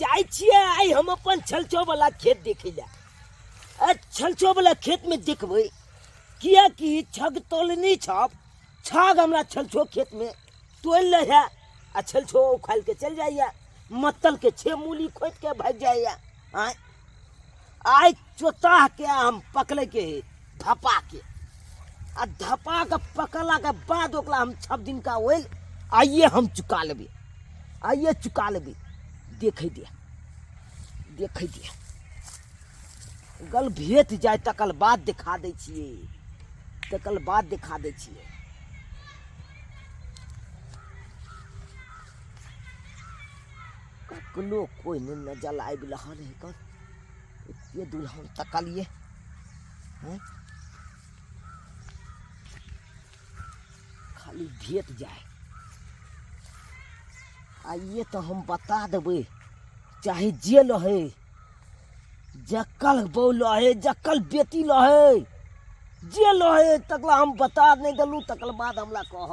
जाय छियै आइ हम अपन छलछो वाला खेत देखे ला। छलछो वाला खेत में देखबै किया कि छग तोलनी छग हमरा छलछो खेत में तोल ले है आ छलछो उखाड़ के चल जाइया, मत्तल के 6 मूली खोद के भाग जाइया। आइ चोता के हम पकड़े के धपा के आ धपा के पकड़ला के बाद ओकरा हम 6 दिन का ओइल आइए हम चुका लेबे, आइए चुका लेबे। देखे दिया गल भेट जाए तकल बाद दिखा दै छियै, तकल बाद दिखा दै छियै। ककलो कोई ने नजर आबि रहल है कन ये दुल्हन तकलिए हैं, खाली भेट जाए आइए तो हम बता देबै। चाहे जे लहे जक्कल बौ लहे जक्कल बेटी लहे जे लहे तकला हम बता नहीं देलू तकल बाद हमरा कह।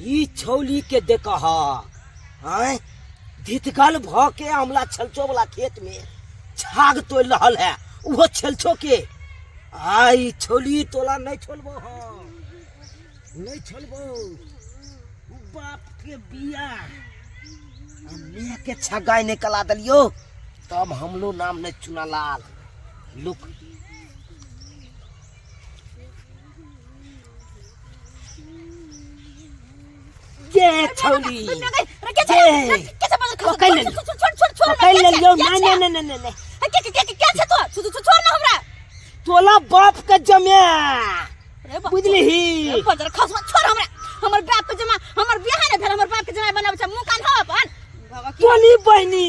ई छौली के देखा है धितगल भ के हमला छलछो वाला खेत में छाग तोड़ रहल है वो छलछो के। आई छौली तोला नहीं छोड़बो नहीं छोड़बो। बाप के बिया मैं के छगाई निकला दलियो तब हम लोग नाम नहीं चुना लाल लुक। ये छौली पकड़ ले लियो नहीं छोड़ ना हमरा तोला बाप का जमे बुझली ही छोड़ हमरा हमर बाप के जमा हमर बियाह ने भेल हमर बाप के जमा बनाब छ मुंह कान हो अपन तोली बहनी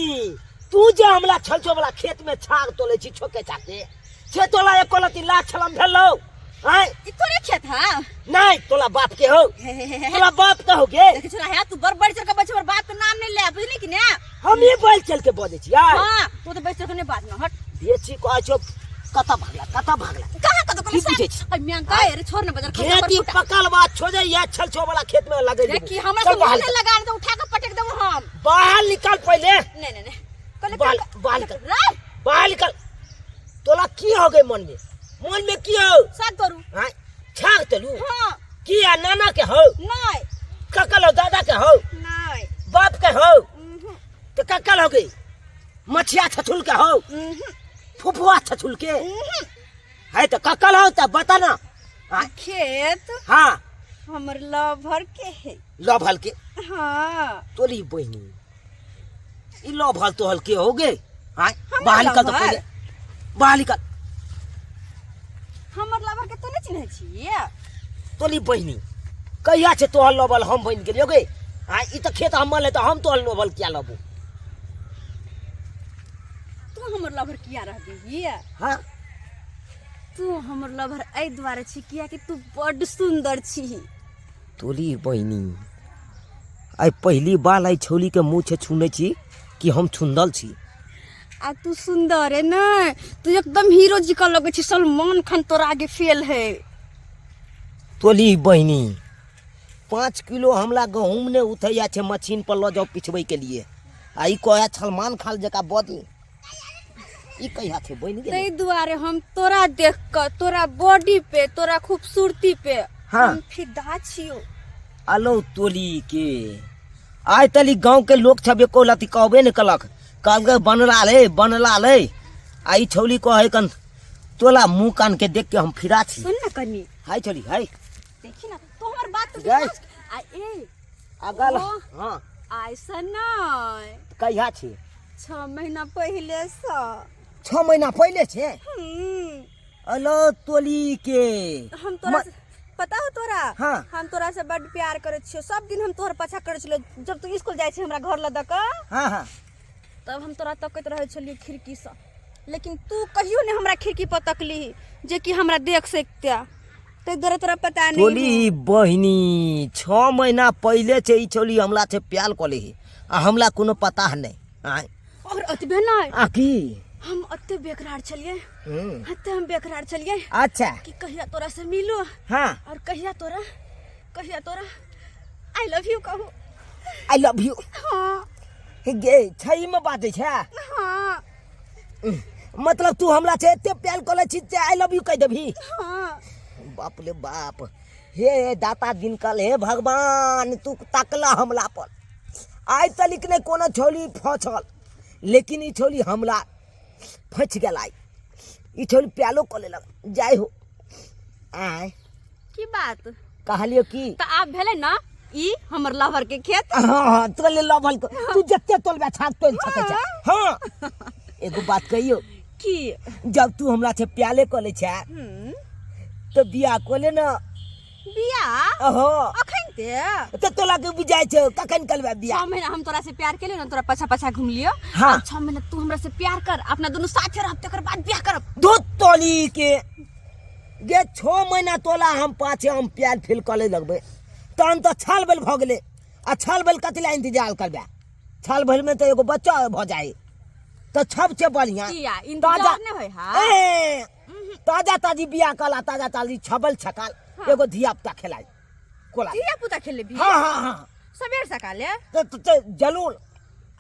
तू जे हमला छलछो वाला खेत में छाग तोले छी छोके चाके से तोला एक कोलती लाख छलम भेलो हैं ई तोरे खेत है नहीं तोला बाप के हो तोला बाप का हो गे देख छोरा है तू बड़ चल के बच्चे हमर बाप के नाम नहीं ले बुझली कि ना हम ही बैल चल के बोले छी यार। हां तू तो बैठ चल के नहीं बात ना हट बेची को आछो कता भागला कहां कतो की पूछे छी ओय म्यान का रे छोड़ ना बजार खेती पकल बात छोड़े या छलछो वाला खेत में लगे देखी हमरा से मोहल्ले लगा तो उठा के पटक देबो हम बाहर निकाल पहले नहीं बाहर निकल तोला की हो गए मन में की हो साथ करू हां छाग तलू हां की आ नाना के हो नहीं ककल हो दादा के हो नहीं बाप के हो तो ककल हो गई मछिया छछुल के हो फुफुआ छछुल के है तो ककल हो तो बता ना खेत हां हमर लभर के है लभल के हां तोली बहनी ई लभल तो हल्के हो गए हां बाहर निकल तो पहले बाहर निकल हमर लभर के तो नहीं चिन्ह छी तोली बहनी कहिया छे तोहर लबल हम बन गेलियो गे हां ई तो खेत हमर ले तो हम तोहर लबल क्या लबू तू हमर लभर किया रह गई हां तू हमर लभर ए द्वारे छी किया कि तू बड़ सुंदर छी। तोली बहनी आई पहली बार आई छौली के मुंह से छूने छी कि हम छुंदल छी। आ तू सुंदर है ना तू एकदम हीरो जी का लगे छी सलमान खान तोरा आगे फेल है। तोली बहनी 5 किलो हमला गहूम ने उठैया छे मशीन पर ल जाओ पिछबै के लिए आई कहया सलमान खान जका बॉडी ई कहिया छे बहनी तै दुआरे हम तोरा देख के तोरा बॉडी पे तोरा खूबसूरती पे हम फिदा छियो। आलो तोली के आय तली गांव के लोग छबे को लती कहबे न कलक कहलक बनला ले आई छौली कहे कन तोला मुंह कान के देख के हम फिरा छी। सुन ना कनी हाय छौली हाय देखी ना तो हमर बात तो गई आ ए अगल हां ऐसा नहीं कहिया छे 6 महीना पहले से 6 महीना पहले छे। अलो तोली के हम तोरा पता हो तोरा हाँ। हम तोरा से बड़ प्यार करे छियो, सब दिन हम तोहर पछा करे छियो। जब तू स्कूल जाय छै हमरा घर लग द क हाँ हाँ तब हम तोरा तकैत रहे छलियो खिड़की से, लेकिन तू कहियो ने हमरा खिड़की पर तकली जे कि हमरा देख सकते। ते दुआरे तोरा पता नहीं छोली बहिनी 6 महीना पहले से ई छोली हमला से प्यार कले है आ हमला कोनो पता नहीं। आय और अतबे नहीं आ की हम अत्ते बेकरार छलिए, हम्म, अत्ते हम बेकरार छलिए अच्छा कि कहिया तोरा से मिलो हाँ और कहिया तोरा आई लव यू कहू। आई लव यू हाँ गे सही में बात है। हाँ मतलब तू हमला से एते प्यार कले छी ते आई लव यू कह देबी। हाँ बाप रे बाप, हे दाता दिनकल, हे भगवान तू तकला हमला पर। आज तलिक ने कोनो छोली फंसल, लेकिन ई छोली हमला फंस गेला। ई छोली प्यालो कले लग जाय हो। आय की बात कहलियो की तो आप भेले ना ई हमर लवर के खेत। हाँ हाँ तोले लवल को तू जत्ते तोलबे छाक तोल सके छ। हाँ एगो बात कहियो की जब तू हमरा से प्याले कले छ तो बियाह कोले ना बिया ओहो अखन ते तो तोला के बुझाय छ कखन करबे बियाह। 6 महीना हम तोरा से प्यार केलियो ना, तोरा पछा पछा घूम लियो। हाँ। 6 महीना तू हमरा से प्यार कर, अपना दोनों साथे रहब, तकर बाद बियाह करब। दो तोली के गे 6 महीना तोला हम पाछे हम प्यार फील करे लगबे तहन तो छाल बेल भ गेले। आ छाल बेल कतला इंतजार करबे, छाल बेल में तो एगो बच्चा भ जाए तो सबसे बढ़िया किया इंतजार ने होय हा। ए, ताजा ताजी बियाह कला, ताजा ताजी छबल छकाल एगो धिया पुता खेलाई कोला। धिया पुता खेले भी हाँ हाँ हाँ सबेर सकाले तो जलूल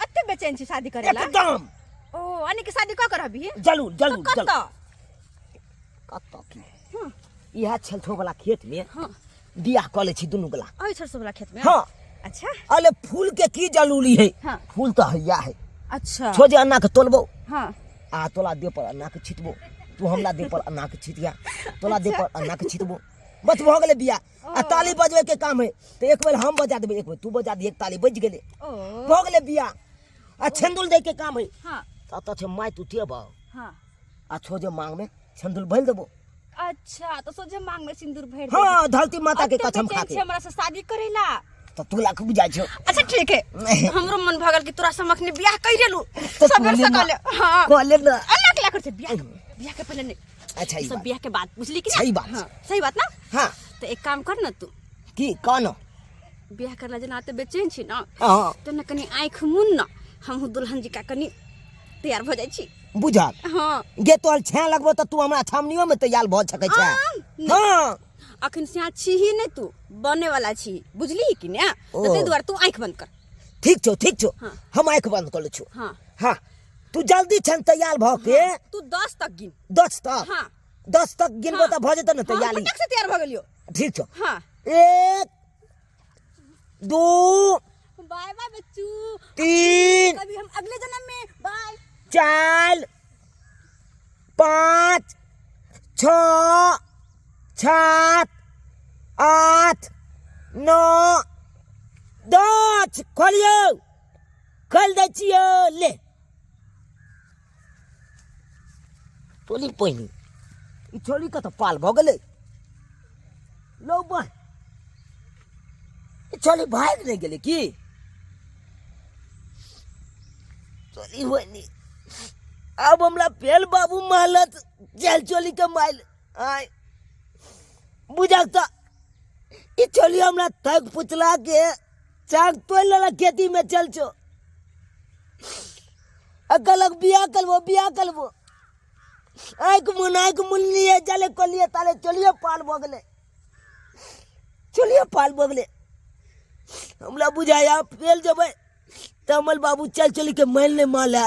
अत्ते बेचैन छी शादी करेला। एकदम ओ अने के शादी क करबी जलूल जलूल कत कत की यह छलछो वाला खेत में हाँ बियाह कले छी दुनू गला। ओइ सरसो वाला खेत में। हाँ अच्छा अरे फूल के की जरूरी है। हाँ। फूल तो हैया है। अच्छा छोजे अन्ना के तोलबो हाँ आ तोला दे पर अन्ना के छिटबो, तू हमला दे पर अन्ना के छिटिया, तोला दे पर अन्ना के छिटबो, बस भ गेले बियाह। आ ताली बजवे के काम है तो एक बेर हम बजा देबे, एक बेर तू बजा दी, एक ताली बज गेले ओ भ गेले बियाह। आ छंदुल दे के काम है हाँ त छ माय तू टेबो हाँ आ छोजे मांग में छंदुल भल देबो। अच्छा तो सोचे मांग में सिंदूर भर दे। हाँ धरती माता के कसम खा के हमरा से शादी करेला। तो तू लाख बुझाय छो। अच्छा ठीक है हमरो मन भगल कि तोरा समख ने बियाह कर देलु तो सबेर तू सकाले। हाँ कहले ना अलग लाख से बियाह बियाह के पहले नहीं। अच्छा ई सब बात बियाह के बाद बुझली कि सही बात। हाँ सही बात ना। हाँ तो एक काम कर ना तू की कानो बियाह करला जना आते बेचैन छी ना हाँ तो ना कनी आंख मुन ना हम दुल्हन जी का कनी तैयार हो जाय छी। बुझल हाँ गे तोर छे लगबो तो तू हमरा छामनियो में तैयार भ सकै छै। हाँ अखन से छी ही नहीं तू बने वाला छी बुझली कि ना। तो ओ। ते द्वार तू आंख बंद कर। ठीक छो हाँ। हम आंख बंद कर ले छो। हाँ हाँ तू जल्दी छन तैयार भ के तू 10 तक गिन। 10 तक हाँ 10 तक गिनबो त भ जेतौ न हाँ, तैयारी। फटक से तैयार भ गेलियो। ठीक छो। हाँ 1 2 बाय बाय बच्चू, 3 कभी हम अगले जन्म में बाय। 4 5 6 7 8 9 10 खोलियो खोल दै छियो। ले टोली पहिनी ई छोली का तो पाल भ गेलै। लो बा ई छोली भाग नहीं गेलै की छोली होनी। अब हमरा पेल बाबू महलत जेल चोली के माइल आय बुझाता ई छोली हमरा तक पुतला के चाक तोड़ लेला खेती में चल छो। अगलक बियाह करबो आंख मुन लिए जले कोलिए ताले चलिए पाल बगले चलिए पाल बगले हमरा बुझाया फेल जबे तमल बाबू चल चली के मैल ने माला।